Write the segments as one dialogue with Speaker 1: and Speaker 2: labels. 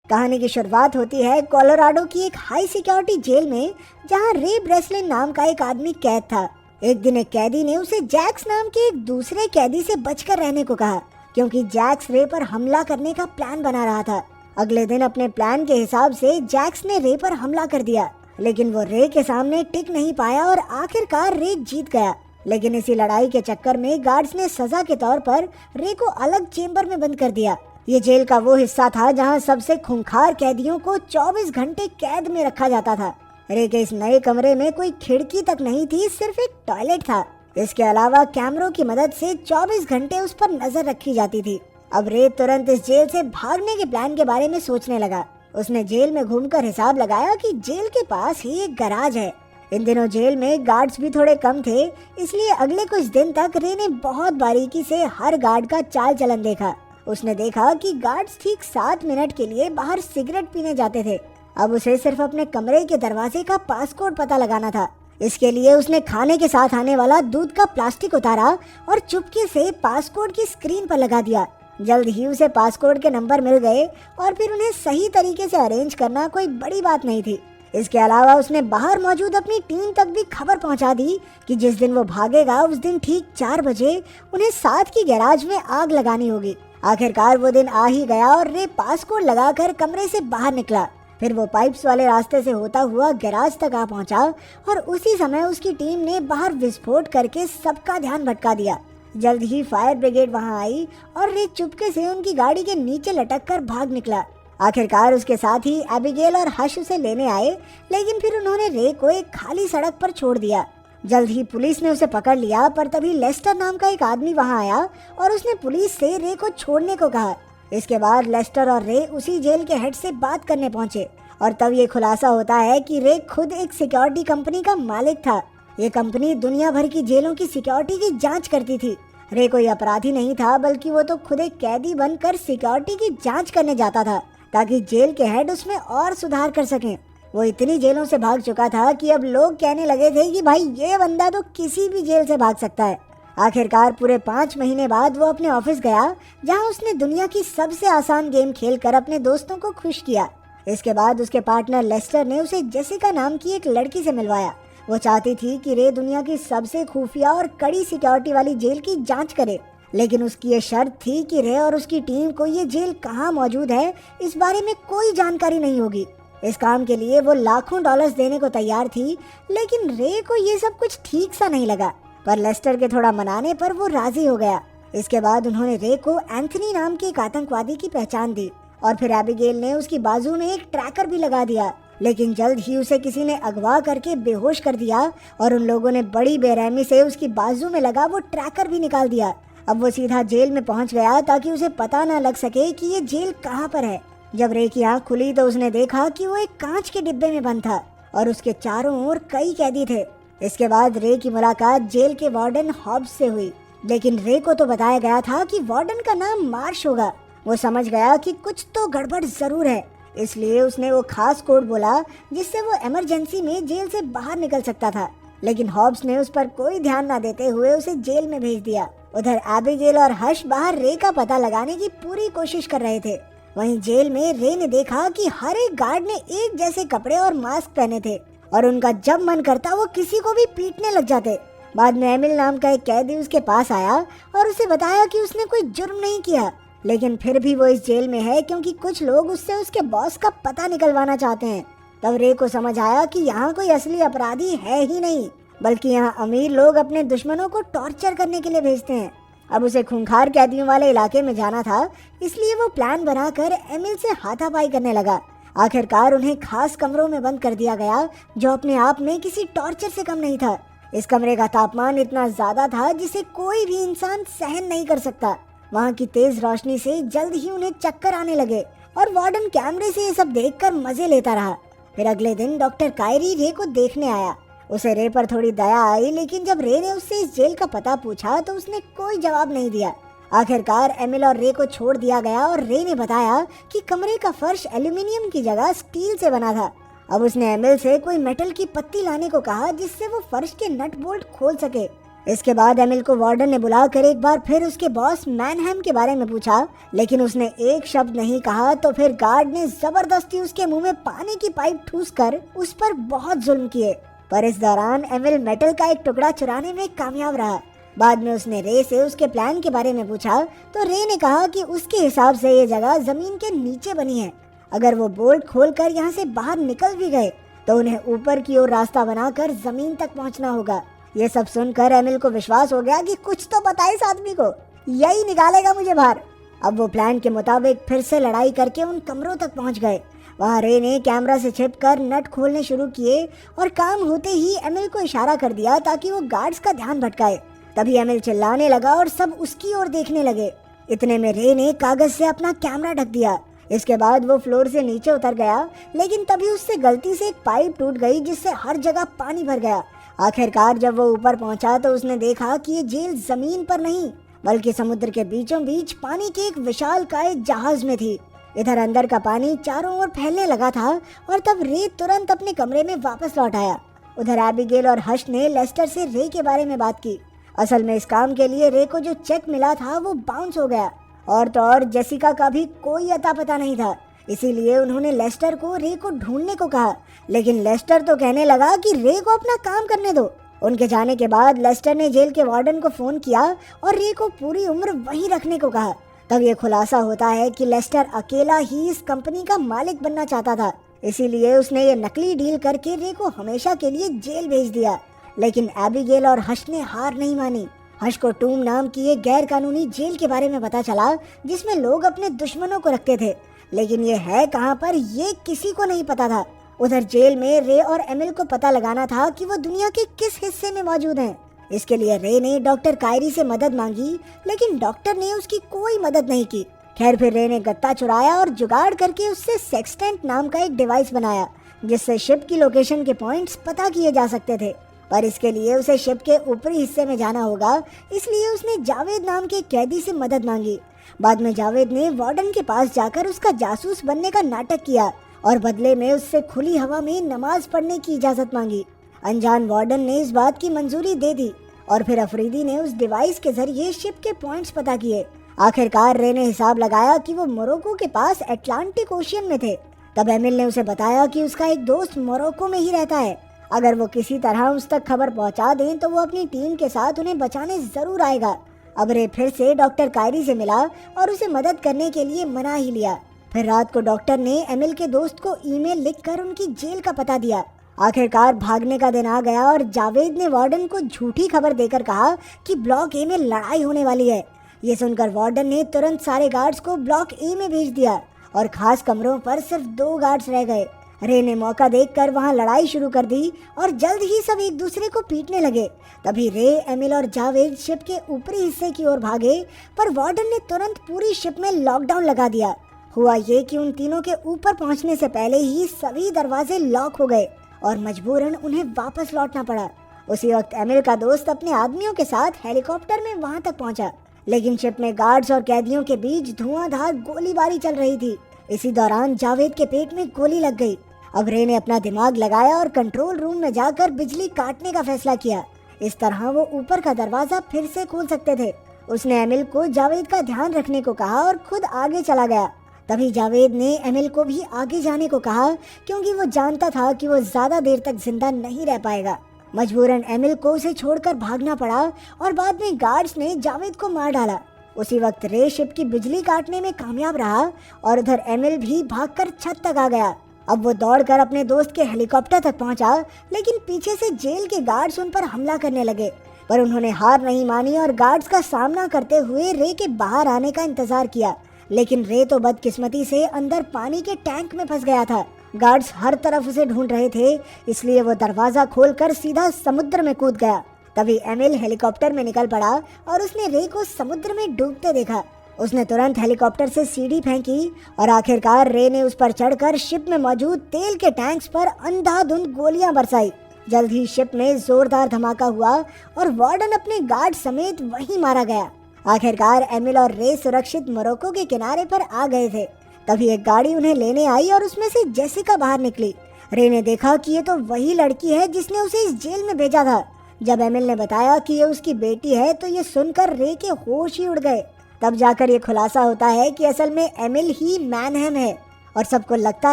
Speaker 1: कहानी की शुरुआत होती है कोलोराडो की एक हाई सिक्योरिटी जेल में, जहां रे ब्रेसलिन नाम का एक आदमी कैद था। एक दिन एक कैदी ने उसे जैक्स नाम के एक दूसरे कैदी से बचकर रहने को कहा, क्योंकि जैक्स रे पर हमला करने का प्लान बना रहा था। अगले दिन अपने प्लान के हिसाब से जैक्स ने रे पर हमला कर दिया, लेकिन वो रे के सामने टिक नहीं पाया और आखिरकार रे जीत गया। लेकिन इसी लड़ाई के चक्कर में गार्ड्स ने सजा के तौर पर रे को अलग चेम्बर में बंद कर दिया। ये जेल का वो हिस्सा था जहां सबसे खूंखार कैदियों को 24 घंटे कैद में रखा जाता था। रे के इस नए कमरे में कोई खिड़की तक नहीं थी, सिर्फ एक टॉयलेट था। इसके अलावा कैमरों की मदद से 24 घंटे उस पर नजर रखी जाती थी। अब रे तुरंत इस जेल से भागने के प्लान के बारे में सोचने लगा। उसने जेल में घूमकर हिसाब लगाया कि जेल के पास ही एक गैराज है। इन दिनों जेल में गार्ड्स भी थोड़े कम थे, इसलिए अगले कुछ दिन तक रे ने बहुत बारीकी से हर गार्ड का चाल चलन देखा। उसने देखा कि गार्ड्स ठीक 7 मिनट के लिए बाहर सिगरेट पीने जाते थे। अब उसे सिर्फ अपने कमरे के दरवाजे का पासकोड पता लगाना था। इसके लिए उसने खाने के साथ आने वाला दूध का प्लास्टिक उतारा और चुपके से पासकोड की स्क्रीन पर लगा दिया। जल्द ही उसे पासकोड के नंबर मिल गए और फिर उन्हें सही तरीके से अरेंज करना कोई बड़ी बात नहीं थी। इसके अलावा उसने बाहर मौजूद अपनी टीम तक भी खबर पहुंचा दी कि जिस दिन वो भागेगा उस दिन ठीक 4 बजे उन्हें साथ की गैराज में आग लगानी होगी। आखिरकार वो दिन आ ही गया और रे पासकोड लगाकर कमरे से बाहर निकला। फिर वो पाइप्स वाले रास्ते से होता हुआ गैराज तक आ पहुंचा और उसी समय उसकी टीम ने बाहर विस्फोट करके सबका ध्यान भटका दिया। जल्द ही फायर ब्रिगेड वहां आई और रे चुपके से उनकी गाड़ी के नीचे लटक कर भाग निकला। आखिरकार उसके साथ ही एबिगेल और हश उसे लेने आए, लेकिन फिर उन्होंने रे को एक खाली सड़क पर छोड़ दिया। जल्द ही पुलिस ने उसे पकड़ लिया, पर तभी लेस्टर नाम का एक आदमी वहां आया और उसने पुलिस से रे को छोड़ने को कहा। इसके बाद लेस्टर और रे उसी जेल के हेड से बात करने पहुंचे और तब ये खुलासा होता है कि रे खुद एक सिक्योरिटी कंपनी का मालिक था। ये कंपनी दुनिया भर की जेलों की सिक्योरिटी की जांच करती थी। रे कोई अपराधी नहीं था, बल्कि वो तो खुद एक कैदी बनकर सिक्योरिटी की जांच करने जाता था, ताकि जेल के हेड उसमें और सुधार कर सकें। वो इतनी जेलों से भाग चुका था कि अब लोग कहने लगे थे कि भाई ये बंदा तो किसी भी जेल से भाग सकता है। आखिरकार पूरे 5 महीने बाद वो अपने ऑफिस गया, जहां उसने दुनिया की सबसे आसान गेम खेलकर अपने दोस्तों को खुश किया। इसके बाद उसके पार्टनर लेस्टर ने उसे जेसिका नाम की एक लड़की से मिलवाया। वो चाहती थी कि रे दुनिया की सबसे खुफिया और कड़ी सिक्योरिटी वाली जेल की जांच करे, लेकिन उसकी ये शर्त थी कि रे और उसकी टीम को ये जेल कहाँ मौजूद है इस बारे में कोई जानकारी नहीं होगी। इस काम के लिए वो लाखों डॉलर्स देने को तैयार थी, लेकिन रे को ये सब कुछ ठीक सा नहीं लगा, पर लेस्टर के थोड़ा मनाने पर वो राजी हो गया। इसके बाद उन्होंने रे को एंथनी नाम के एक आतंकवादी की पहचान दी और फिर एबिगेल ने उसकी बाजू में एक ट्रैकर भी लगा दिया, लेकिन जल्द ही उसे किसी ने अगवा करके बेहोश कर दिया और उन लोगों ने बड़ी बेरहमी से उसकी बाजू में लगा वो ट्रैकर भी निकाल दिया। अब वो सीधा जेल में पहुंच गया ताकि उसे पता न लग सके कि ये जेल कहाँ पर है। जब रे की आँख खुली तो उसने देखा कि वो एक कांच के डिब्बे में बंद था और उसके चारों ओर कई कैदी थे। इसके बाद रे की मुलाकात जेल के वार्डन हॉब्स से हुई, लेकिन रे को तो बताया गया था कि वार्डन का नाम मार्श होगा। वो समझ गया कि कुछ तो गड़बड़ जरूर है, इसलिए उसने वो खास कोड बोला जिससे वो इमरजेंसी में जेल से बाहर निकल सकता था, लेकिन हॉब्स ने उस पर कोई ध्यान न देते हुए उसे जेल में भेज दिया। उधर एबिगेल और हश बाहर रे का पता लगाने की पूरी कोशिश कर रहे थे। वहीं जेल में रे ने देखा कि हर एक गार्ड ने एक जैसे कपड़े और मास्क पहने थे और उनका जब मन करता वो किसी को भी पीटने लग जाते। बाद में एमिल नाम का एक कैदी उसके पास आया और उसे बताया कि उसने कोई जुर्म नहीं किया, लेकिन फिर भी वो इस जेल में है क्योंकि कुछ लोग उससे उसके बॉस का पता निकलवाना चाहते हैं। तब रे को समझ आया कि यहाँ कोई असली अपराधी है ही नहीं, बल्कि यहाँ अमीर लोग अपने दुश्मनों को टॉर्चर करने के लिए भेजते हैं। अब उसे खूंखार कैदियों वाले इलाके में जाना था, इसलिए वो प्लान बनाकर एमिल से हाथापाई करने लगा। आखिरकार उन्हें खास कमरों में बंद कर दिया गया, जो अपने आप में किसी टॉर्चर से कम नहीं था। इस कमरे का तापमान इतना ज्यादा था जिसे कोई भी इंसान सहन नहीं कर सकता। वहाँ की तेज रोशनी से जल्द ही उन्हें चक्कर आने लगे और वार्डन कैमरे से ये सब देखकर मजे लेता रहा। फिर अगले दिन डॉक्टर कायरी रे को देखने आया। उसे रे पर थोड़ी दया आई, लेकिन जब रे ने उससे इस जेल का पता पूछा तो उसने कोई जवाब नहीं दिया। आखिरकार एमिल और रे को छोड़ दिया गया और रे ने बताया कि कमरे का फर्श एल्यूमिनियम की जगह स्टील से बना था। अब उसने एमिल से कोई मेटल की पत्ती लाने को कहा जिससे वो फर्श के नट बोल्ट खोल सके। इसके बाद एमिल को वार्डन ने बुलाकर एक बार फिर उसके बॉस मैनहम के बारे में पूछा, लेकिन उसने एक शब्द नहीं कहा। तो फिर गार्ड ने जबरदस्ती उसके मुंह में पानी की पाइप ठूसकर उस पर बहुत जुल्म किए। पर इस दौरान एमिल मेटल का एक टुकड़ा चुराने में कामयाब रहा। बाद में उसने रे से उसके प्लान के बारे में पूछा तो रे ने कहा कि उसके हिसाब से ये जगह जमीन के नीचे बनी है। अगर वो बोल्ट खोलकर यहाँ से बाहर निकल भी गए तो उन्हें ऊपर की ओर रास्ता बनाकर जमीन तक पहुँचना होगा। ये सब सुनकर एमिल को विश्वास हो गया कि कुछ तो पता है इस आदमी को, यही निकालेगा मुझे बाहर। अब वो प्लान के मुताबिक फिर से लड़ाई करके उन कमरों तक पहुंच गए। वहाँ रे ने कैमरा से छिपकर नट खोलने शुरू किए और काम होते ही एमिल को इशारा कर दिया ताकि वो गार्ड्स का ध्यान भटकाए। तभी एमिल चिल्लाने लगा और सब उसकी ओर देखने लगे। इतने में रे ने कागज से अपना कैमरा ढक दिया। इसके बाद वो फ्लोर से नीचे उतर गया, लेकिन तभी उससे गलती से एक पाइप टूट गई जिससे हर जगह पानी भर गया। आखिरकार जब वो ऊपर पहुंचा तो उसने देखा कि ये जेल जमीन पर नहीं बल्कि समुद्र के बीचों बीच पानी के एक विशालकाय जहाज में थी। इधर अंदर का पानी चारों ओर फैलने लगा था और तब रे तुरंत अपने कमरे में वापस लौट आया। उधर एबिगेल और हर्ष ने लेस्टर से रे के बारे में बात की। असल में इस काम के लिए रे को जो चेक मिला था वो बाउंस हो गया और तो और जेसिका का भी कोई अता पता नहीं था। इसीलिए उन्होंने लेस्टर को रे को ढूंढने को कहा, लेकिन लेस्टर तो कहने लगा कि रे को अपना काम करने दो। उनके जाने के बाद लेस्टर ने जेल के वार्डन को फोन किया और रे को पूरी उम्र वहीं रखने को कहा। तब ये खुलासा होता है कि लेस्टर अकेला ही इस कंपनी का मालिक बनना चाहता था, इसीलिए उसने ये नकली डील करके रे को हमेशा के लिए जेल भेज दिया। लेकिन एबिगेल और हर्ष ने हार नहीं मानी। हर्ष को टूम नाम की एक गैर कानूनी जेल के बारे में पता चला जिसमें लोग अपने दुश्मनों को रखते थे, लेकिन ये है कहाँ पर ये किसी को नहीं पता था। उधर जेल में रे और एमिल को पता लगाना था कि वो दुनिया के किस हिस्से में मौजूद हैं। इसके लिए रे ने डॉक्टर कायरी से मदद मांगी, लेकिन डॉक्टर ने उसकी कोई मदद नहीं की। खैर फिर रे ने गत्ता चुराया और जुगाड़ करके उससे सेक्सटेंट नाम का एक डिवाइस बनाया जिससे शिप की लोकेशन के पॉइंट्स पता किए जा सकते थे। पर इसके लिए उसे शिप के ऊपरी हिस्से में जाना होगा, इसलिए उसने जावेद नाम के कैदी से मदद मांगी। बाद में जावेद ने वार्डन के पास जाकर उसका जासूस बनने का नाटक किया और बदले में उससे खुली हवा में नमाज पढ़ने की इजाजत मांगी। अनजान वार्डन ने इस बात की मंजूरी दे दी और फिर अफरीदी ने उस डिवाइस के जरिए शिप के पॉइंट्स पता किए। आखिरकार रे ने हिसाब लगाया कि वो मोरक्को के पास अटलांटिक ओशियन में थे। तब एमिल ने उसे बताया कि उसका एक दोस्त मोरक्को में ही रहता है। अगर वो किसी तरह उस तक खबर पहुंचा दें तो वो अपनी टीम के साथ उन्हें बचाने जरूर आएगा। अब रे फिर से डॉक्टर कायरी से मिला और उसे मदद करने के लिए मना ही लिया। फिर रात को डॉक्टर ने एमिल के दोस्त को ईमेल लिखकर उनकी जेल का पता दिया। आखिरकार भागने का दिन आ गया और जावेद ने वार्डन को झूठी खबर देकर कहा कि ब्लॉक ए में लड़ाई होने वाली है। ये सुनकर वार्डन ने तुरंत सारे गार्ड्स को ब्लॉक ए में भेज दिया और खास कमरों पर सिर्फ 2 गार्ड्स रह गए। रे ने मौका देखकर वहां लड़ाई शुरू कर दी और जल्द ही सब एक दूसरे को पीटने लगे। तभी रे, एमिल और जावेद शिप के ऊपरी हिस्से की ओर भागे, पर वार्डन ने तुरंत पूरी शिप में लॉकडाउन लगा दिया। हुआ ये कि उन तीनों के ऊपर पहुंचने से पहले ही सभी दरवाजे लॉक हो गए और मजबूरन उन्हें वापस लौटना पड़ा। उसी वक्त एमिल का दोस्त अपने आदमियों के साथ हेलीकॉप्टर में वहां तक पहुंचा, लेकिन शिप में गार्ड्स और कैदियों के बीच धुआंधार गोलीबारी चल रही थी। इसी दौरान जावेद के पेट में गोली लग गई। अब रे ने अपना दिमाग लगाया और कंट्रोल रूम में जाकर बिजली काटने का फैसला किया। इस तरह वो ऊपर का दरवाजा फिर से खोल सकते थे। उसने एमिल को जावेद का ध्यान रखने को कहा और खुद आगे चला गया। तभी जावेद ने एमिल को भी आगे जाने को कहा, क्योंकि वो जानता था कि वो ज्यादा देर तक जिंदा नहीं रह पाएगा। मजबूरन एमिल को उसे छोड़कर भागना पड़ा और बाद में गार्ड्स ने जावेद को मार डाला। उसी वक्त रे शिप की बिजली काटने में कामयाब रहा और उधर एमिल भी भागकर छत तक आ गया। अब वो दौड़कर अपने दोस्त के हेलीकॉप्टर तक पहुंचा, लेकिन पीछे से जेल के गार्ड्स उन पर हमला करने लगे। पर उन्होंने हार नहीं मानी और गार्ड्स का सामना करते हुए रे के बाहर आने का इंतजार किया। लेकिन रे तो बदकिस्मती से अंदर पानी के टैंक में फंस गया था। गार्ड्स हर तरफ उसे ढूंढ रहे थे, इसलिए वो दरवाजा खोलकर सीधा समुद्र में कूद गया। तभी एमिल हेलीकॉप्टर में निकल पड़ा और उसने रे को समुद्र में डूबते देखा। उसने तुरंत हेलीकॉप्टर से सीढ़ी फेंकी और आखिरकार रे ने उस पर चढ़कर शिप में मौजूद तेल के टैंक्स पर अंधाधुंध गोलियां बरसाई। जल्द ही शिप में जोरदार धमाका हुआ और वार्डन अपने गार्ड समेत वहीं मारा गया। आखिरकार एमिल और रे सुरक्षित मोरक्को के किनारे पर आ गए थे। तभी एक गाड़ी उन्हें लेने आई और उसमें से जेसिका बाहर निकली। रे ने देखा कि ये तो वही लड़की है जिसने उसे इस जेल में भेजा था। जब एमिल ने बताया कि ये उसकी बेटी है तो ये सुनकर रे के होश ही उड़ गए। तब जाकर ये खुलासा होता है कि असल में एमिल ही मैनहम है और सबको लगता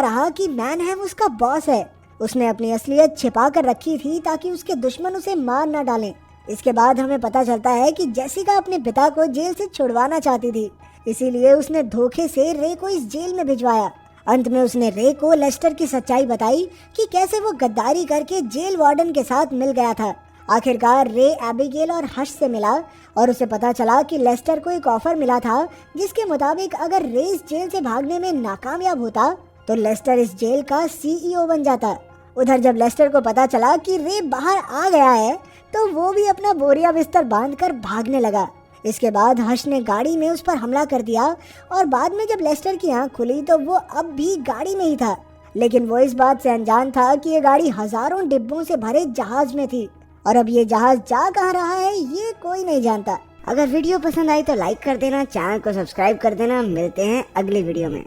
Speaker 1: रहा कि मैनहम उसका बॉस है। उसने अपनी असलियत छिपा कर रखी थी ताकि उसके दुश्मन उसे मार न डालें। इसके बाद हमें पता चलता है कि जेसिका अपने पिता को जेल से छुड़वाना चाहती थी, इसीलिए उसने धोखे से रे को इस जेल में भिजवाया। अंत में उसने रे को लेस्टर की सच्चाई बताई कि कैसे वो गद्दारी करके जेल वार्डन के साथ मिल गया था। आखिरकार रे एबिगेल और हश से मिला और उसे पता चला कि लेस्टर को एक ऑफर मिला था जिसके मुताबिक अगर रे इस जेल से भागने में नाकामयाब होता तो लेस्टर इस जेल का CEO बन जाता। उधर जब लेस्टर को पता चला कि रे बाहर आ गया है तो वो भी अपना बोरिया बिस्तर बांधकर भागने लगा। इसके बाद हश ने गाड़ी में उस पर हमला कर दिया और बाद में जब लेस्टर की आंख खुली तो वो अब भी गाड़ी में ही था, लेकिन वो इस बात से अनजान था कि ये गाड़ी हजारों डिब्बों से भरे जहाज में थी और अब ये जहाज जा कहाँ रहा है ये कोई नहीं जानता। अगर वीडियो पसंद आई तो लाइक कर देना, चैनल को सब्सक्राइब कर देना। मिलते हैं अगली वीडियो में।